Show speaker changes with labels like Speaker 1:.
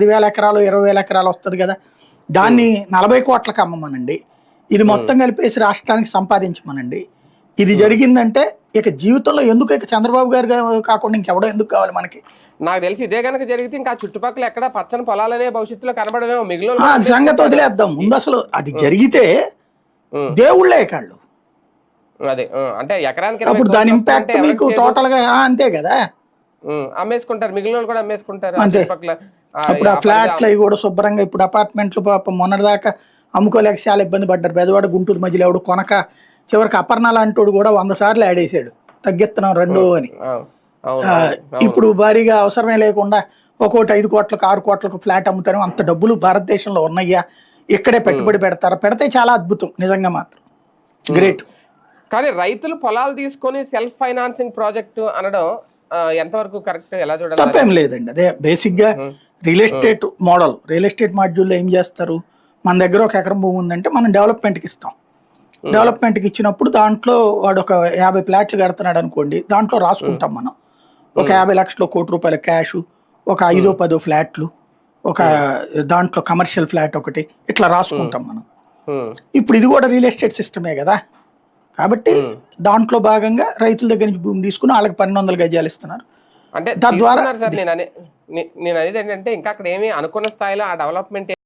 Speaker 1: 10,000 ఎకరాలు 20,000 ఎకరాలు వస్తుంది కదా, దాన్ని 40 కోట్లకు అమ్మమనండి, ఇది మొత్తం కలిపేసి రాష్ట్రానికి సంపాదించమనండి. ఇది జరిగిందంటే ఇక జీవితంలో ఎందుకు ఇక చంద్రబాబు గారు కాకుండా ఇంకెవడో ఎందుకు కావాలి మనకి?
Speaker 2: నాకు తెలిసి ఇదే కనుక జరిగితే ఇంకా చుట్టుపక్కల ఎక్కడ పచ్చని పొలాలనే భవిష్యత్తులో కనబడమేమో. మిగిలిన
Speaker 1: సంగతి వదిలేద్దాం ముందు. అసలు అది జరిగితే దేవుళ్ళే కాళ్ళు.
Speaker 2: అదే అంటే ఎకరానికి
Speaker 1: అప్పుడు దాని ఇంపాక్ట్ మీకు టోటల్ గా అంతే కదా,
Speaker 2: అమ్మేసుకుంటారు. మిగిలిన వాళ్ళు కూడా అమ్మేసుకుంటారు.
Speaker 1: అప్పుడు ఆ ఫ్లాట్లు అవి కూడా శుభ్రంగా, ఇప్పుడు అపార్ట్మెంట్లు పాపం మొన్నటిదాకా అమ్ముకోలేక చాలా ఇబ్బంది పడ్డారు. బెజవాడ గుంటూరు మధ్యలో ఎవడు కొనక చివరికి అపర్ణాల అంటోడు కూడా 100 సార్లు ఆడేసాడు తగ్గిస్తున్నాం 2 అని. ఇప్పుడు భారీగా అవసరమే లేకుండా ఒక్కోటి 5 కోట్లకు 6 కోట్లకు ఫ్లాట్ అమ్ముతారు. అంత డబ్బులు భారతదేశంలో ఉన్నాయా? ఇక్కడే పెట్టుబడి పెడతారు. పెడితే చాలా అద్భుతం నిజంగా, మాత్రం గ్రేట్.
Speaker 2: కానీ రైతులు పొలాలు తీసుకొని సెల్ఫ్ ఫైనాన్సింగ్ ప్రాజెక్టు అనడం ఎంతవరకు కరెక్ట్, ఎలా చూడాలి?
Speaker 1: తప్పేం లేదండి. అదే బేసిక్ గా real estate model. Real estate మాడ్యూల్లో ఏం చేస్తారు, మన దగ్గర 1 ఎకరం భూమి ఉందంటే మనం డెవలప్మెంట్కి ఇస్తాం. డెవలప్మెంట్కి ఇచ్చినప్పుడు దాంట్లో వాడు ఒక 50 ఫ్లాట్లు కడుతున్నాడు అనుకోండి, దాంట్లో రాసుకుంటాం మనం. ఒక 50 లక్షలు, 1 కోటి రూపాయల క్యాష్, ఒక 5-10 ఫ్లాట్లు, ఒక దాంట్లో కమర్షియల్ ఫ్లాట్ ఒకటి, ఇట్లా రాసుకుంటాం మనం. ఇప్పుడు ఇది కూడా రియల్ ఎస్టేట్ సిస్టమే కదా, కాబట్టి దాంట్లో భాగంగా రైతుల దగ్గర నుంచి భూమి తీసుకుని వాళ్ళకి 1200 గజాలు ఇస్తున్నారు.
Speaker 2: అంటే తద్వారా నేను అనేది ఏంటంటే ఇంకా అక్కడ ఏమి అనుకున్న స్థాయిలో ఆ డెవలప్మెంట్